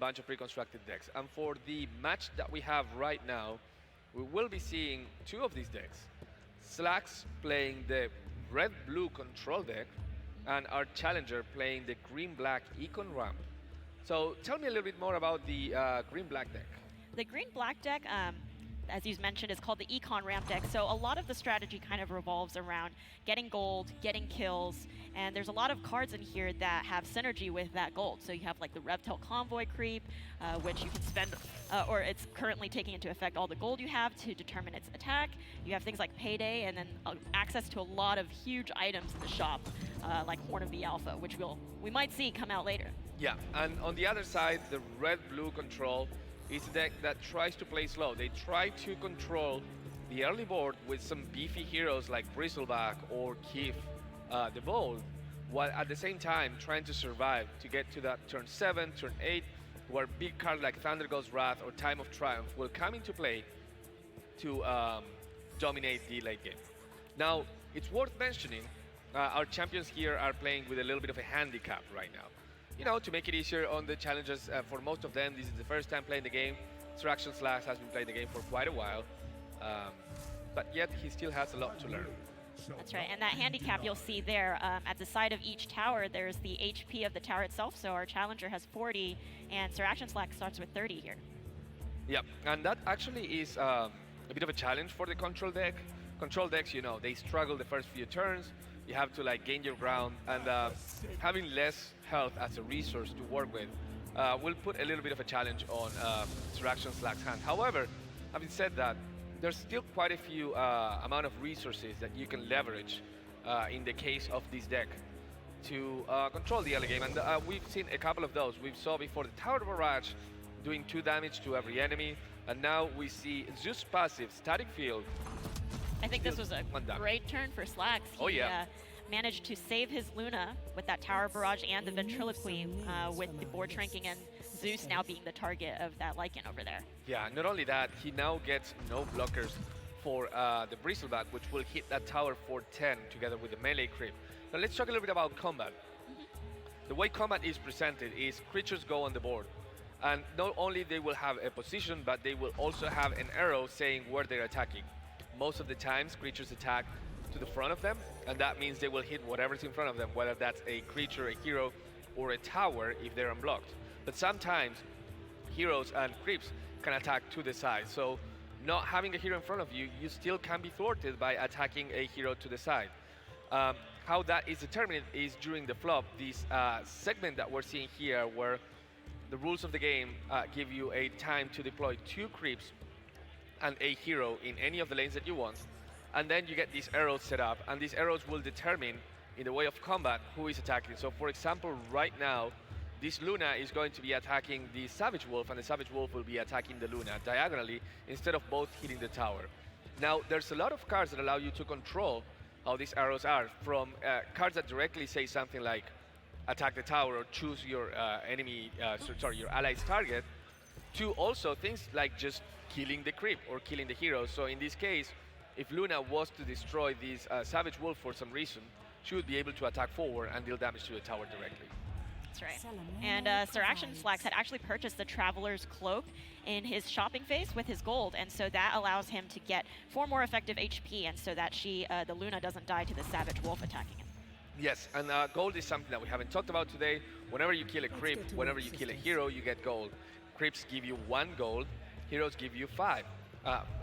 bunch of pre-constructed decks. And for the match that we have right now, we will be seeing two of these decks. Slacks playing the red-blue control deck, and our challenger playing the green-black econ ramp. So tell me a little bit more about the green-black deck. The green-black deck, as you mentioned, is called the Econ Ramp deck. So a lot of the strategy kind of revolves around getting gold, getting kills, and there's a lot of cards in here that have synergy with that gold. So you have like the Revtel Convoy creep, which you can spend, or it's currently taking into effect all the gold you have to determine its attack. You have things like Payday, and then access to a lot of huge items in the shop, like Horn of the Alpha, which we might see come out later. Yeah, and on the other side, the red-blue control is a deck that tries to play slow. They try to control the early board with some beefy heroes like Bristleback or Keith the Bold, while at the same time trying to survive to get to that turn 7, turn 8, where big cards like Thunder God's Wrath or Time of Triumph will come into play to dominate the late game. Now, it's worth mentioning, our champions here are playing with a little bit of a handicap right now. You know, to make it easier on the challengers, for most of them, this is the first time playing the game. SirActionSlacks has been playing the game for quite a while, but yet he still has a lot to learn. That's right, and that handicap you'll see there at the side of each tower, there's the HP of the tower itself, so our challenger has 40, and SirActionSlacks starts with 30 here. Yeah, and that actually is a bit of a challenge for the control deck. Control decks, you know, they struggle the first few turns. You have to like gain your ground, and having less health as a resource to work with will put a little bit of a challenge on SirActionSlacks' hand. However, having said that, there's still quite a few amount of resources that you can leverage in the case of this deck to control the early game, and we've seen a couple of those. We saw before the Tower Barrage doing 2 damage to every enemy, and now we see Zeus passive, Static Field. I think this was a great turn for Slacks. He managed to save his Luna with that Tower Barrage and the Ventriloquy, with the board shrinking and Zeus now being the target of that Lycan over there. Yeah, not only that, he now gets no blockers for the Bristleback, which will hit that tower for 10 together with the melee creep. Now let's talk a little bit about combat. The way combat is presented is creatures go on the board, and not only they will have a position, but they will also have an arrow saying where they're attacking. Most of the times, creatures attack to the front of them, and that means they will hit whatever's in front of them, whether that's a creature, a hero, or a tower if they're unblocked. But sometimes, heroes and creeps can attack to the side. So, not having a hero in front of you, you still can be thwarted by attacking a hero to the side. How that is determined is during the flop, this segment that we're seeing here, where the rules of the game give you a time to deploy 2 creeps and a hero in any of the lanes that you want, and then you get these arrows set up, and these arrows will determine in the way of combat who is attacking. So for example, right now this Luna is going to be attacking the Savage Wolf, and the Savage Wolf will be attacking the Luna diagonally instead of both hitting the tower. Now there's a lot of cards that allow you to control how these arrows are, from cards that directly say something like attack the tower or choose your your ally's target, to also things like just killing the creep or killing the hero. So in this case, if Luna was to destroy this Savage Wolf for some reason, she would be able to attack forward and deal damage to the tower directly. That's right. And SirActionSlacks had actually purchased the Traveler's Cloak in his shopping phase with his gold, and so that allows him to get 4 more effective HP, and so that the Luna doesn't die to the Savage Wolf attacking him. Yes, and gold is something that we haven't talked about today. Whenever you kill a creep, whenever you kill a hero, you get gold. Creeps give you 1 gold, heroes give you 5.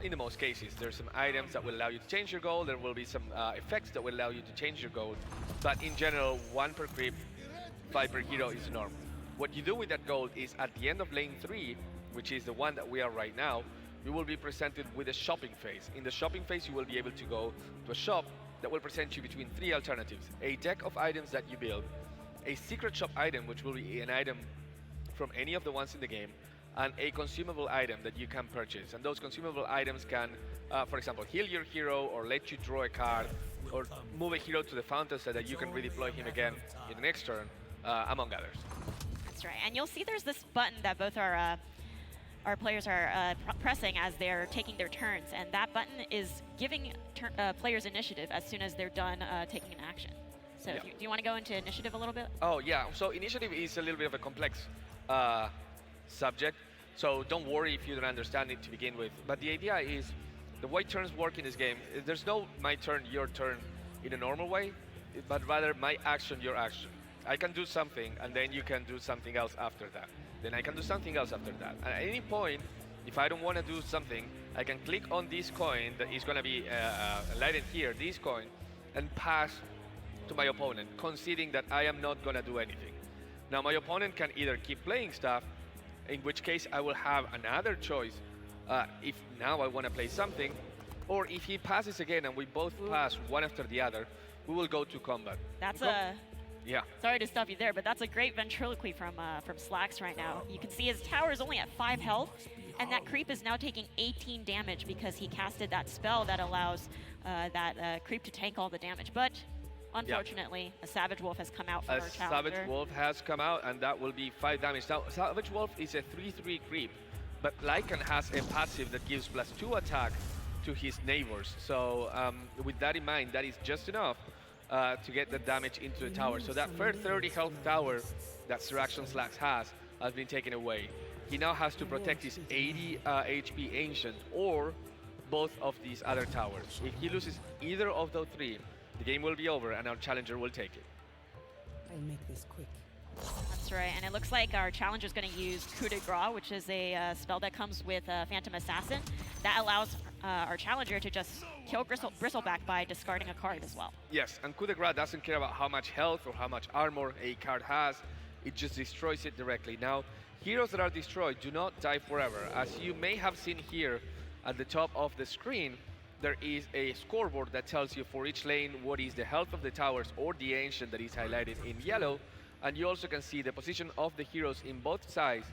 In the most cases, there's some items that will allow you to change your gold, there will be some effects that will allow you to change your gold, but in general, 1 per creep, 5 per hero is the norm. What you do with that gold is at the end of lane 3, which is the one that we are right now, you will be presented with a shopping phase. In the shopping phase, you will be able to go to a shop that will present you between 3 alternatives: a deck of items that you build, a secret shop item, which will be an item from any of the ones in the game, and a consumable item that you can purchase. And those consumable items can, for example, heal your hero, or let you draw a card, or move a hero to the fountain so that you can redeploy him again in the next turn, among others. That's right, and you'll see there's this button that both our players are pressing as they're taking their turns, and that button is giving players initiative as soon as they're done taking an action. So do you want to go into initiative a little bit? Oh yeah, so initiative is a little bit of a complex subject. So don't worry if you don't understand it to begin with. But the idea is the way turns work in this game, there's no my turn, your turn in a normal way, but rather my action, your action. I can do something and then you can do something else after that. Then I can do something else after that. At any point, if I don't want to do something, I can click on this coin that is going to be lighted here, this coin, and pass to my opponent, conceding that I am not going to do anything. Now my opponent can either keep playing stuff, in which case I will have another choice if now I want to play something, or if he passes again and we both pass one after the other, we will go to combat. That's a... Yeah. Sorry to stop you there, but that's a great ventriloquy from Slacks right now. You can see his tower is only at 5 health, and that creep is now taking 18 damage because he casted that spell that allows that creep to tank all the damage. But unfortunately, a Savage Wolf has come out from our challenger. Savage Wolf has come out, and that will be 5 damage. Now, Savage Wolf is a 3/3 creep, but Lycan has a passive that gives +2 attack to his neighbors. So with that in mind, that is just enough to get the damage into the tower. So that first 30 health tower that SirActionSlacks has been taken away. He now has to protect his 80 HP Ancient or both of these other towers. If he loses either of those 3, the game will be over and our challenger will take it. I'll make this quick. That's right, and it looks like our challenger is going to use Coup de Grace, which is a spell that comes with Phantom Assassin. That allows our challenger to just kill Bristleback by discarding a card as well. Yes, and Coup de Grace doesn't care about how much health or how much armor a card has. It just destroys it directly. Now, heroes that are destroyed do not die forever. As you may have seen here at the top of the screen, there is a scoreboard that tells you for each lane what is the health of the towers or the ancient that is highlighted in yellow. And you also can see the position of the heroes in both sides.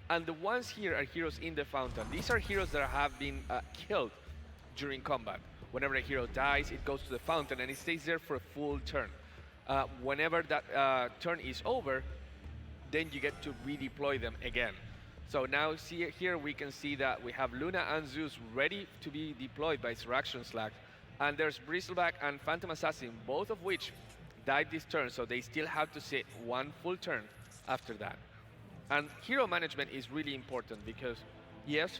And the ones here are heroes in the fountain. These are heroes that have been killed during combat. Whenever a hero dies, it goes to the fountain and it stays there for a full turn. Whenever that turn is over, then you get to redeploy them again. So now here we can see that we have Luna and Zeus ready to be deployed by SirActionSlacks. And there's Bristleback and Phantom Assassin, both of which died this turn, so they still have to sit one full turn after that. And hero management is really important because, yes,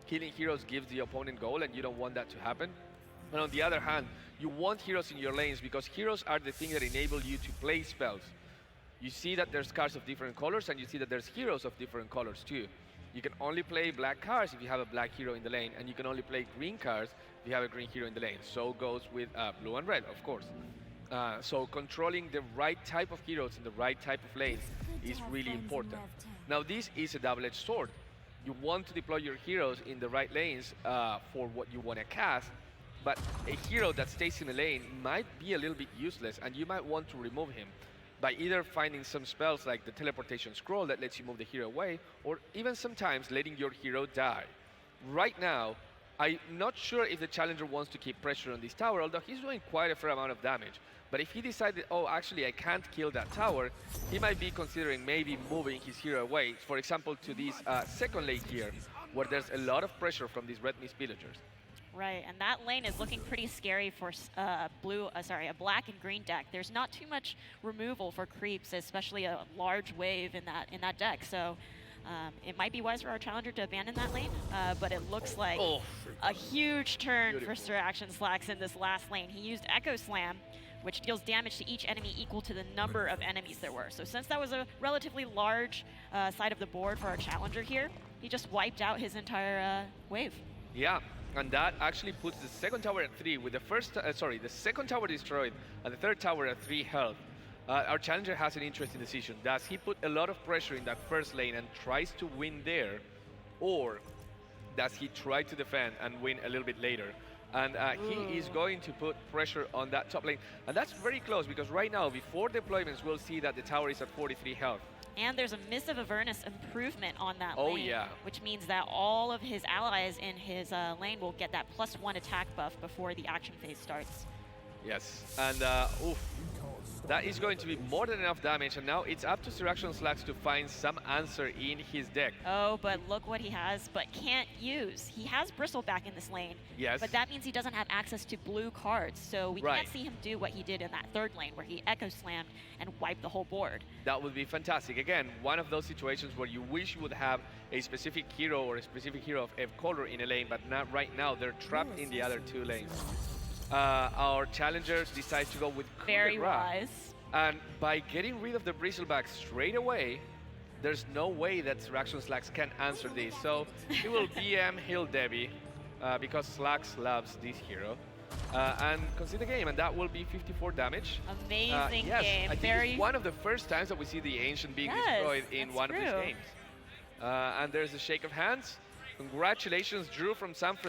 killing heroes gives the opponent goal and you don't want that to happen. But on the other hand, you want heroes in your lanes because heroes are the thing that enable you to play spells. You see that there's cards of different colors and you see that there's heroes of different colors too. You can only play black cards if you have a black hero in the lane, and you can only play green cards if you have a green hero in the lane. So goes with blue and red, of course. So controlling the right type of heroes in the right type of lanes is really important. Now this is a double-edged sword. You want to deploy your heroes in the right lanes for what you want to cast, but a hero that stays in the lane might be a little bit useless and you might want to remove him by either finding some spells like the teleportation scroll that lets you move the hero away, or even sometimes letting your hero die. Right now, I'm not sure if the challenger wants to keep pressure on this tower, although he's doing quite a fair amount of damage. But if he decided, oh, actually I can't kill that tower, he might be considering maybe moving his hero away, for example, to this second lane here, where there's a lot of pressure from these red mist villagers. Right, and that lane is looking pretty scary for a black and green deck. There's not too much removal for creeps, especially a large wave in that deck. So it might be wise for our challenger to abandon that lane, but it looks like a huge turn for SirActionSlacks in this last lane. He used Echo Slam, which deals damage to each enemy equal to the number of enemies there were. So since that was a relatively large side of the board for our challenger here, he just wiped out his entire wave. Yeah. And that actually puts the second tower at 3 with the second tower destroyed and the third tower at 3 health. Our challenger has an interesting decision. Does he put a lot of pressure in that first lane and tries to win there, or does he try to defend and win a little bit later? And he is going to put pressure on that top lane. And that's very close because right now, before deployments, we'll see that the tower is at 43 health. And there's a Mist of Avernus improvement on that lane, which means that all of his allies in his lane will get that +1 attack buff before the action phase starts. Yes, and oof. That is going to be more than enough damage, and now it's up to SirActionSlacks to find some answer in his deck. Oh, but look what he has, but can't use. He has Bristleback in this lane, Yes. but that means he doesn't have access to blue cards, so we Right. can't see him do what he did in that third lane, where he Echo Slammed and wiped the whole board. That would be fantastic. Again, one of those situations where you wish you would have a specific hero or a specific hero of F color in a lane, but not right now. They're trapped in the other two lanes. Our challengers decide to go with Very Coup de Grace. wise. And by getting rid of the Bristleback straight away, there's no way that SirActionSlacks can answer this. So he will BM Hill Debbie because Slacks loves this hero. And concede the game, and that will be 54 damage. Amazing yes, game. I think Very it's one of the first times that we see the Ancient being Yes, destroyed in that's one of these true. games. And there's a shake of hands. Congratulations, Drew from San Francisco.